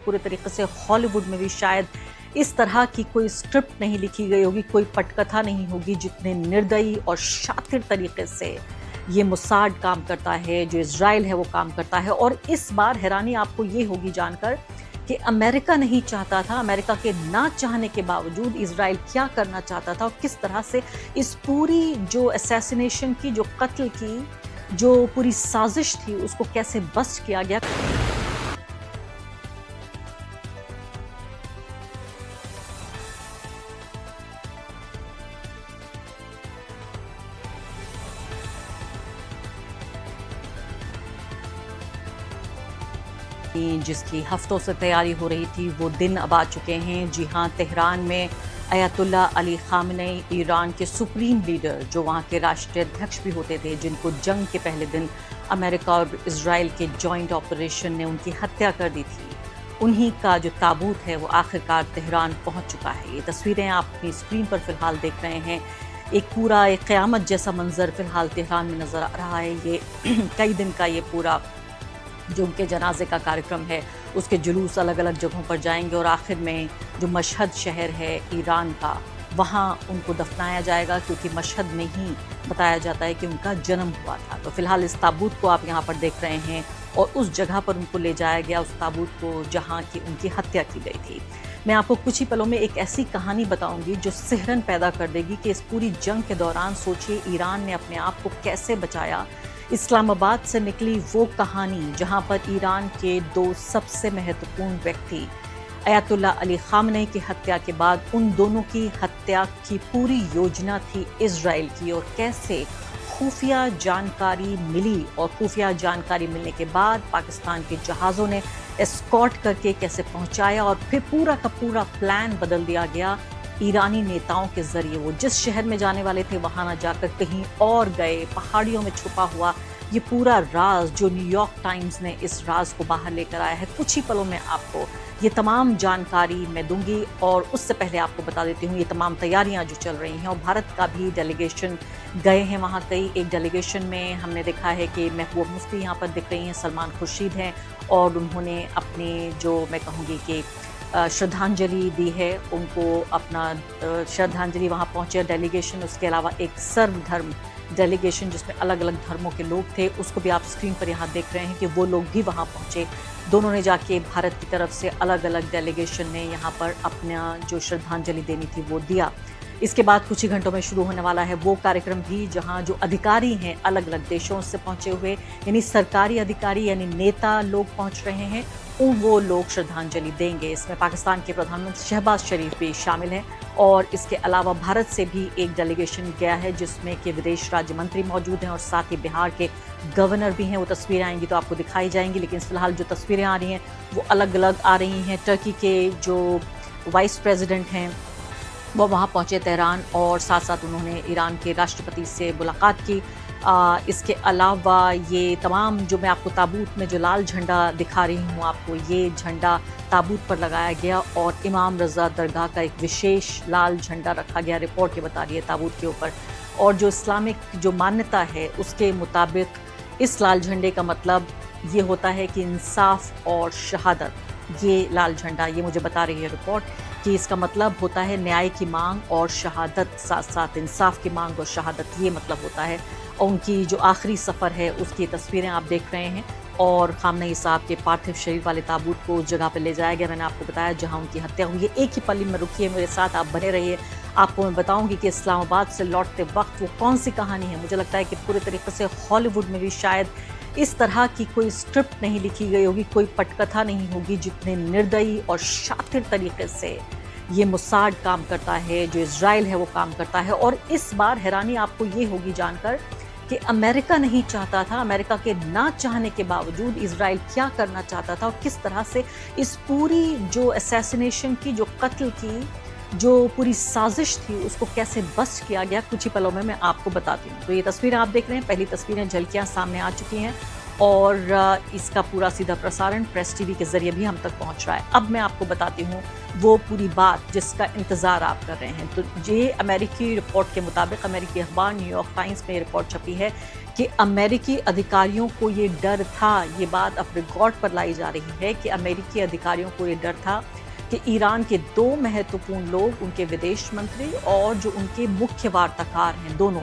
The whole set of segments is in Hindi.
पूरे तरीके से हॉलीवुड में भी शायद इस तरह की कोई स्क्रिप्ट नहीं लिखी गई होगी, कोई पटकथा नहीं होगी जितने निर्दयी और शातिर तरीके से ये मोसाड काम करता है, जो इजराइल है वो काम करता है। और इस बार हैरानी आपको ये होगी जानकर कि अमेरिका नहीं चाहता था, अमेरिका के ना चाहने के बावजूद इजराइल क्या करना चाहता था और किस तरह से इस पूरी जो असैसिनेशन की, जो कत्ल की, जो पूरी साजिश थी, उसको कैसे बस्ट किया गया। जिसकी हफ्तों से तैयारी हो रही थी वो दिन अब आ चुके हैं। जी हाँ, तेहरान में अयतुल्ला अली खामनेई, ईरान के सुप्रीम लीडर, जो वहाँ के राष्ट्रीय अध्यक्ष भी होते थे, जिनको जंग के पहले दिन अमेरिका और इजराइल के जॉइंट ऑपरेशन ने उनकी हत्या कर दी थी, उन्हीं का जो ताबूत है वो आखिरकार तेहरान पहुँच चुका है। ये तस्वीरें आप अपनी स्क्रीन पर फिलहाल देख रहे हैं। एक पूरा एक क़यामत जैसा मंजर फिलहाल तेहरान में नज़र आ रहा है। ये कई दिन का ये पूरा जो उनके जनाजे का कार्यक्रम है, उसके जुलूस अलग अलग जगहों पर जाएंगे और आखिर में जो मशहद शहर है ईरान का, वहाँ उनको दफनाया जाएगा, क्योंकि मशहद में ही बताया जाता है कि उनका जन्म हुआ था। तो फिलहाल इस ताबूत को आप यहाँ पर देख रहे हैं और उस जगह पर उनको ले जाया गया, उस ताबूत को जहाँ की उनकी हत्या की गई थी। मैं आपको कुछ ही पलों में एक ऐसी कहानी बताऊंगी जो सिहरन पैदा कर देगी कि इस पूरी जंग के दौरान सोचिए ईरान ने अपने आप को कैसे बचाया। इस्लामाबाद से निकली वो कहानी जहां पर ईरान के दो सबसे महत्वपूर्ण व्यक्ति, अयतुल्ला अली खामनेई की हत्या के बाद उन दोनों की हत्या की पूरी योजना थी इजराइल की, और कैसे खुफिया जानकारी मिली और खुफिया जानकारी मिलने के बाद पाकिस्तान के जहाज़ों ने एस्कॉर्ट करके कैसे पहुंचाया और फिर पूरा का पूरा प्लान बदल दिया गया ईरानी नेताओं के जरिए। वो जिस शहर में जाने वाले थे वहां ना जाकर कहीं और गए, पहाड़ियों में छुपा हुआ ये पूरा राज, जो न्यूयॉर्क टाइम्स ने इस राज को बाहर लेकर आया है। कुछ ही पलों में आपको ये तमाम जानकारी मैं दूंगी, और उससे पहले आपको बता देती हूँ ये तमाम तैयारियां जो चल रही हैं, और भारत का भी डेलीगेशन गए हैं वहाँ। कई एक डेलीगेशन में हमने देखा है कि महबूबा मुफ्ती यहाँ पर दिख रही हैं, सलमान खुर्शीद हैं, और उन्होंने अपने जो मैं कहूँगी कि श्रद्धांजलि दी है, उनको अपना श्रद्धांजलि वहाँ पहुँचे डेलीगेशन। उसके अलावा एक सर्वधर्म डेलीगेशन जिसमें अलग अलग धर्मों के लोग थे, उसको भी आप स्क्रीन पर यहाँ देख रहे हैं कि वो लोग भी वहाँ पहुँचे। दोनों ने जाके भारत की तरफ से अलग अलग डेलीगेशन ने यहाँ पर अपना जो श्रद्धांजलि देनी थी वो दिया। इसके बाद कुछ ही घंटों में शुरू होने वाला है वो कार्यक्रम भी, जहां जो अधिकारी हैं अलग अलग देशों से पहुंचे हुए, यानी सरकारी अधिकारी यानी नेता लोग पहुंच रहे हैं, वो लोग श्रद्धांजलि देंगे। इसमें पाकिस्तान के प्रधानमंत्री शहबाज शरीफ भी शामिल हैं, और इसके अलावा भारत से भी एक डेलीगेशन गया है जिसमें कि विदेश राज्य मंत्री मौजूद हैं और साथ ही बिहार के गवर्नर भी हैं। वो तस्वीरें आएंगी तो आपको दिखाई जाएंगी, लेकिन फिलहाल जो तस्वीरें आ रही हैं वो अलग अलग आ रही हैं। टर्की के जो वाइस प्रेसिडेंट हैं वो वहाँ पहुँचे तेहरान, और साथ साथ उन्होंने ईरान के राष्ट्रपति से मुलाकात की। इसके अलावा ये तमाम जो मैं आपको ताबूत में जो लाल झंडा दिखा रही हूँ आपको, ये झंडा ताबूत पर लगाया गया और इमाम रज़ा दरगाह का एक विशेष लाल झंडा रखा गया। रिपोर्ट ये बता रही है ताबूत के ऊपर, और जो इस्लामिक जो मान्यता है उसके मुताबिक इस लाल झंडे का मतलब ये होता है कि इंसाफ और शहादत। ये लाल झंडा, ये मुझे बता रही है रिपोर्ट कि इसका मतलब होता है न्याय की मांग और शहादत, साथ साथ इंसाफ की मांग और शहादत, ये मतलब होता है। और उनकी जो आखिरी सफ़र है उसकी तस्वीरें आप देख रहे हैं, और खामनेई साहब के पार्थिव शरीर वाले ताबूत को उस जगह पर ले जाया गया। मैंने आपको बताया जहां उनकी हत्या हुई है। एक ही पली में रुकिए, मेरे साथ आप बने रहिए। आपको मैं बताऊंगी कि इस्लामाबाद से लौटते वक्त वो कौन सी कहानी है। मुझे लगता है कि पूरे तरीके से हॉलीवुड में भी शायद इस तरह की कोई स्क्रिप्ट नहीं लिखी गई होगी, कोई पटकथा नहीं होगी जितने निर्दयी और शातिर तरीके से ये मोसाड काम करता है, जो इजराइल है वो काम करता है। और इस बार हैरानी आपको ये होगी जानकर कि अमेरिका नहीं चाहता था, अमेरिका के ना चाहने के बावजूद इजराइल क्या करना चाहता था और किस तरह से इस पूरी जो असैसिनेशन की, जो कत्ल की, जो पूरी साजिश थी, उसको कैसे बस्ट किया गया, कुछ ही पलों में मैं आपको बताती हूँ। तो ये तस्वीरें आप देख रहे हैं, पहली तस्वीरें झलकियाँ सामने आ चुकी हैं, और इसका पूरा सीधा प्रसारण प्रेस टीवी के जरिए भी हम तक पहुँच रहा है। अब मैं आपको बताती हूँ वो पूरी बात जिसका इंतज़ार आप कर रहे हैं। तो ये अमेरिकी रिपोर्ट के मुताबिक अमेरिकी अखबार न्यूयॉर्क टाइम्स में रिपोर्ट छपी है कि अमेरिकी अधिकारियों को ये डर था, ये बात अब रिकॉर्ड पर लाई जा रही है कि अमेरिकी अधिकारियों को ये डर था कि ईरान के 2 महत्वपूर्ण लोग, उनके विदेश मंत्री और जो उनके मुख्य वार्ताकार हैं, दोनों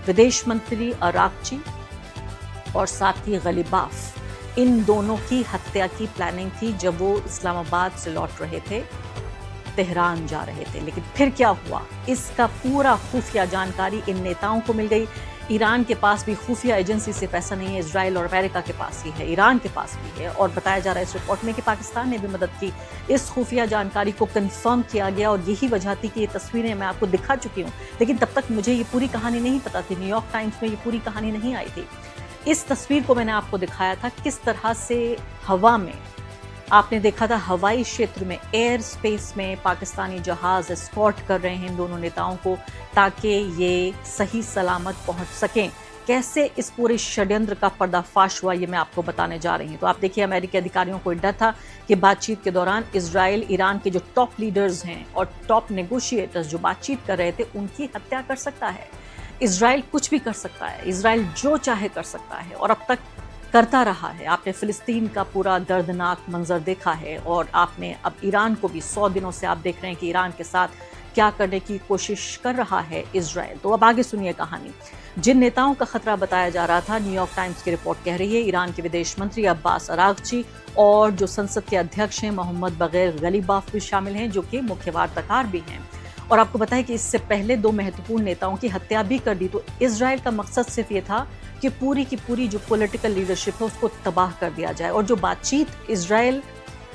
विदेश मंत्री अरागची और साथ ही गलीबाफ, इन दोनों की हत्या की प्लानिंग थी जब वो इस्लामाबाद से लौट रहे थे, तेहरान जा रहे थे। लेकिन फिर क्या हुआ, इसका पूरा खुफिया जानकारी इन नेताओं को मिल गई। ईरान के पास भी खुफिया एजेंसी से पैसा नहीं है, इजराइल और अमेरिका के पास ही है, ईरान के पास भी है। और बताया जा रहा है इस रिपोर्ट में कि पाकिस्तान ने भी मदद की। इस खुफिया जानकारी को कंफर्म किया गया और यही वजह थी कि ये तस्वीरें मैं आपको दिखा चुकी हूँ, लेकिन तब तक मुझे ये पूरी कहानी नहीं पता थी, न्यूयॉर्क टाइम्स में ये पूरी कहानी नहीं आई थी। इस तस्वीर को मैंने आपको दिखाया था किस तरह से हवा में, आपने देखा था हवाई क्षेत्र में, एयर स्पेस में पाकिस्तानी जहाज एस्कॉर्ट कर रहे हैं इन दोनों नेताओं को ताकि ये सही सलामत पहुंच सकें। कैसे इस पूरे षड्यंत्र का पर्दाफाश हुआ ये मैं आपको बताने जा रही हूँ। तो आप देखिए, अमेरिकी अधिकारियों को डर था कि बातचीत के दौरान इजराइल ईरान के जो टॉप लीडर्स हैं और टॉप नेगोशिएटर्स जो बातचीत कर रहे थे उनकी हत्या कर सकता है। इजराइल कुछ भी कर सकता है, इजराइल जो चाहे कर सकता है और अब तक करता रहा है। आपने फिलिस्तीन का पूरा दर्दनाक मंजर देखा है और आपने अब ईरान को भी 100 दिनों से आप देख रहे हैं कि ईरान के साथ क्या करने की कोशिश कर रहा है इजराइल। तो अब आगे सुनिए कहानी। जिन नेताओं का खतरा बताया जा रहा था, न्यूयॉर्क टाइम्स की रिपोर्ट कह रही है ईरान के विदेश मंत्री अब्बास अरागची और जो संसद के अध्यक्ष हैं मोहम्मद बगैर गलीबाफ भी शामिल हैं, जो कि मुख्य वार्ताकार भी हैं। और आपको पता है कि इससे पहले 2 महत्वपूर्ण नेताओं की हत्या भी कर दी। तो इजराइल का मकसद सिर्फ ये था कि पूरी की पूरी जो पॉलिटिकल लीडरशिप है उसको तबाह कर दिया जाए। और जो बातचीत इजराइल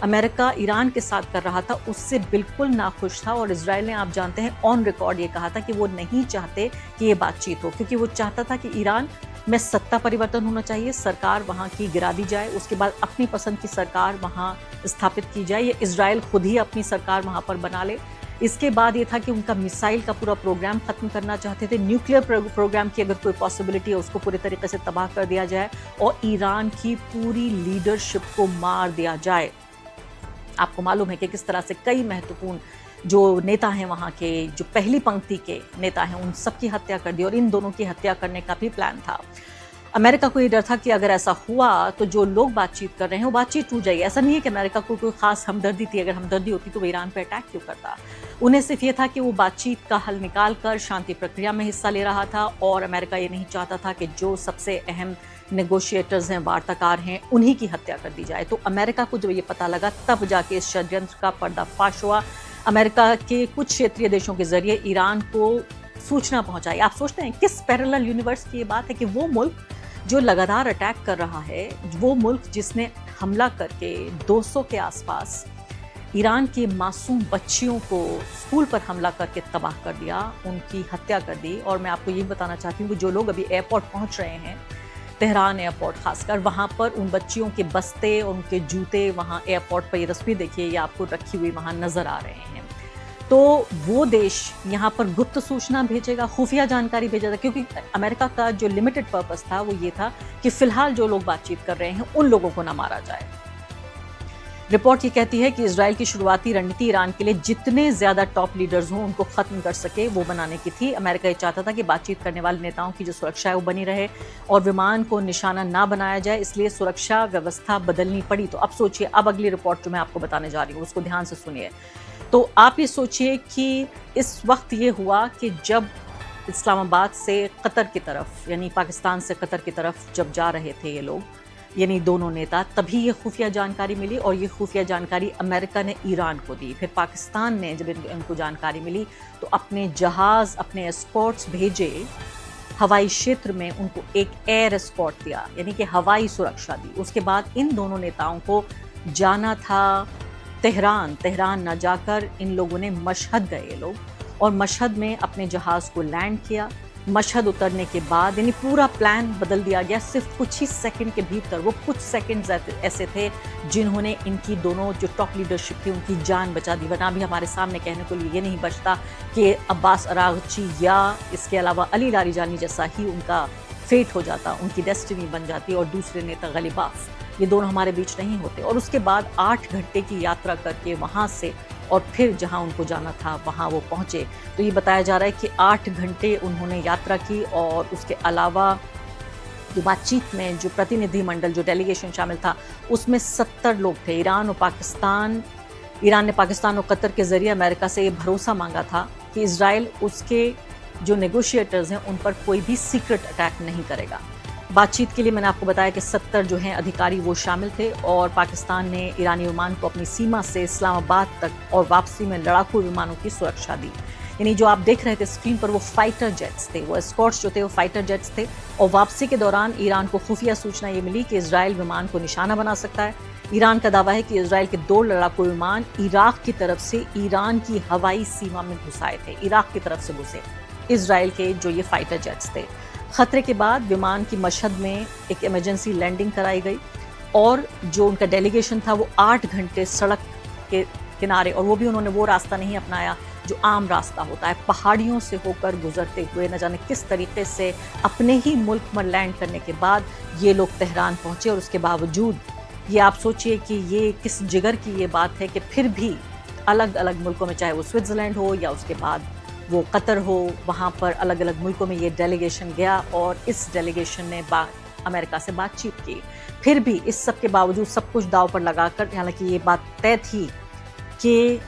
अमेरिका ईरान के साथ कर रहा था उससे बिल्कुल नाखुश था। और इजराइल ने, आप जानते हैं, ऑन रिकॉर्ड ये कहा था कि वो नहीं चाहते कि ये बातचीत हो, क्योंकि वो चाहता था कि ईरान में सत्ता परिवर्तन होना चाहिए, सरकार वहाँ की गिरा दी जाए, उसके बाद अपनी पसंद की सरकार वहाँ स्थापित की जाए, या इजराइल खुद ही अपनी सरकार वहाँ पर बना ले। इसके बाद ये था कि उनका मिसाइल का पूरा प्रोग्राम खत्म करना चाहते थे, न्यूक्लियर प्रोग्राम की अगर कोई पॉसिबिलिटी है उसको पूरी तरीके से तबाह कर दिया जाए और ईरान की पूरी लीडरशिप को मार दिया जाए। आपको मालूम है कि किस तरह से कई महत्वपूर्ण जो नेता हैं वहाँ के, जो पहली पंक्ति के नेता हैं, उन सब की हत्या कर दी और इन दोनों की हत्या करने का भी प्लान था। अमेरिका को ये डर था कि अगर ऐसा हुआ तो जो लोग बातचीत कर रहे हैं वो बातचीत टूट जाएगी। ऐसा नहीं है कि अमेरिका को कोई खास हमदर्दी थी, अगर हमदर्दी होती तो वो ईरान पर अटैक क्यों करता। उन्हें सिर्फ ये था कि वो बातचीत का हल निकाल कर शांति प्रक्रिया में हिस्सा ले रहा था और अमेरिका ये नहीं चाहता था कि जो सबसे अहम नेगोशिएटर्स हैं, वार्ताकार हैं, उन्हीं की हत्या कर दी जाए। तो अमेरिका को जब ये पता लगा तब जाके इस षड्यंत्र का पर्दाफाश हुआ। अमेरिका के कुछ क्षेत्रीय देशों के जरिए ईरान को सूचना पहुंचाई। आप सोचते हैं किस पैरेलल यूनिवर्स की ये बात है कि वो मुल्क जो लगातार अटैक कर रहा है, वो मुल्क जिसने हमला करके 200 के आसपास ईरान की मासूम बच्चियों को स्कूल पर हमला करके तबाह कर दिया, उनकी हत्या कर दी। और मैं आपको ये बताना चाहती हूँ कि जो लोग अभी एयरपोर्ट पहुँच रहे हैं, तेहरान एयरपोर्ट खासकर, वहाँ पर उन बच्चियों के बस्ते, उनके जूते वहाँ एयरपोर्ट पर, ये तस्वीर देखिए, ये आपको रखी हुई वहाँ नज़र आ रहे हैं। तो वो देश यहाँ पर गुप्त सूचना भेजेगा, खुफिया जानकारी भेजेगा, क्योंकि अमेरिका का जो लिमिटेड पर्पस था वो ये था कि फिलहाल जो लोग बातचीत कर रहे हैं उन लोगों को ना मारा जाए। रिपोर्ट ये कहती है कि इजराइल की शुरुआती रणनीति ईरान के लिए जितने ज्यादा टॉप लीडर्स हों उनको खत्म कर सके वो बनाने की थी। अमेरिका ये चाहता था कि बातचीत करने वाले नेताओं की जो सुरक्षा है वो बनी रहे और विमान को निशाना ना बनाया जाए, इसलिए सुरक्षा व्यवस्था बदलनी पड़ी। तो अब सोचिए, अब अगली रिपोर्ट जो मैं आपको बताने जा रही हूँ उसको ध्यान से सुनिए। तो आप ये सोचिए कि इस वक्त ये हुआ कि जब इस्लामाबाद से कतर की तरफ, यानी पाकिस्तान से कतर की तरफ जब जा रहे थे ये लोग, यानी दोनों नेता, तभी ये खुफिया जानकारी मिली और ये खुफिया जानकारी अमेरिका ने ईरान को दी। फिर पाकिस्तान ने जब इनको जानकारी मिली तो अपने जहाज, अपने एस्कॉर्ट्स भेजे हवाई क्षेत्र में, उनको एक एयर एस्कॉर्ट दिया, यानी कि हवाई सुरक्षा दी। उसके बाद इन दोनों नेताओं को जाना था तेहरान न जाकर इन लोगों ने मशहद गए लोग और मशहद में अपने जहाज़ को लैंड किया। मशहद उतरने के बाद यानी पूरा प्लान बदल दिया गया सिर्फ कुछ ही सेकंड के भीतर। वो कुछ सेकंड्स ऐसे थे जिन्होंने इनकी दोनों जो टॉप लीडरशिप थी उनकी जान बचा दी। वरना भी हमारे सामने कहने को लिए ये नहीं बचता कि अब्बास अरागची या इसके अलावा अली लारीजानी जैसा ही उनका फेट हो जाता, उनकी डेस्टिनी बन जाती और दूसरे नेता गलीबाफ, ये दोनों हमारे बीच नहीं होते। और उसके बाद 8 घंटे की यात्रा करके वहाँ से और फिर जहां उनको जाना था वहां वो पहुंचे। तो ये बताया जा रहा है कि 8 घंटे उन्होंने यात्रा की और उसके अलावा जो बातचीत में जो प्रतिनिधिमंडल जो डेलीगेशन शामिल था उसमें 70 लोग थे। ईरान ने पाकिस्तान और कतर के जरिए अमेरिका से ये भरोसा मांगा था कि इजराइल उसके जो नेगोशिएटर्स हैं उन पर कोई भी सीक्रेट अटैक नहीं करेगा। बातचीत के लिए मैंने आपको बताया कि 70 जो हैं अधिकारी वो शामिल थे और पाकिस्तान ने ईरानी विमान को अपनी सीमा से इस्लामाबाद तक और वापसी में लड़ाकू विमानों की सुरक्षा दी। यानी जो आप देख रहे थे स्क्रीन पर वो फाइटर जेट्स थे, वो एस्कॉर्ट्स जो थे वो फाइटर जेट्स थे। और वापसी के दौरान ईरान को खुफिया सूचना ये मिली कि इजराइल विमान को निशाना बना सकता है। ईरान का दावा है कि इजराइल के 2 लड़ाकू विमान इराक की तरफ से ईरान की हवाई सीमा में घुसाए थे, इराक की तरफ से घुसे इजराइल के जो ये फाइटर जेट्स थे। खतरे के बाद विमान की मशहद में एक इमरजेंसी लैंडिंग कराई गई और जो उनका डेलीगेशन था वो 8 घंटे सड़क के किनारे, और वो भी उन्होंने वो रास्ता नहीं अपनाया जो आम रास्ता होता है, पहाड़ियों से होकर गुजरते हुए न जाने किस तरीके से अपने ही मुल्क में लैंड करने के बाद ये लोग तेहरान पहुंचे। और उसके बावजूद ये आप सोचिए कि ये किस जिगर की ये बात है कि फिर भी अलग अलग मुल्कों में, चाहे वो स्विट्ज़रलैंड हो या उसके बाद वो कतर हो, वहाँ पर अलग अलग मुल्कों में ये डेलीगेशन गया और इस डेलीगेशन ने अमेरिका से बातचीत की। फिर भी इस सब के बावजूद सब कुछ दाव पर लगाकर, हालांकि ये बात तय थी कि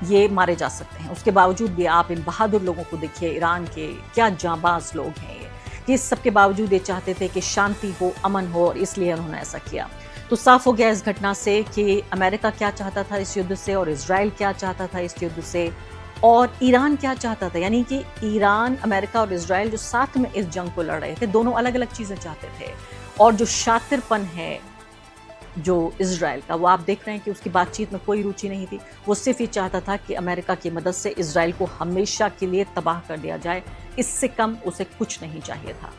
ये मारे जा सकते हैं, उसके बावजूद भी आप इन बहादुर लोगों को देखिए, ईरान के क्या जांबाज लोग हैं ये। इस सब के बावजूद ये चाहते थे कि शांति हो, अमन हो, और इसलिए उन्होंने ऐसा किया। तो साफ हो गया इस घटना से कि अमेरिका क्या चाहता था इस युद्ध से और इजराइल क्या चाहता था इस युद्ध से और ईरान क्या चाहता था। यानी कि ईरान, अमेरिका और इजराइल जो साथ में इस जंग को लड़ रहे थे, दोनों अलग अलग चीज़ें चाहते थे। और जो शातिरपन है जो इजराइल का, वो आप देख रहे हैं कि उसकी बातचीत में कोई रुचि नहीं थी। वो सिर्फ ये चाहता था कि अमेरिका की मदद से इजराइल को हमेशा के लिए तबाह कर दिया जाए, इससे कम उसे कुछ नहीं चाहिए था।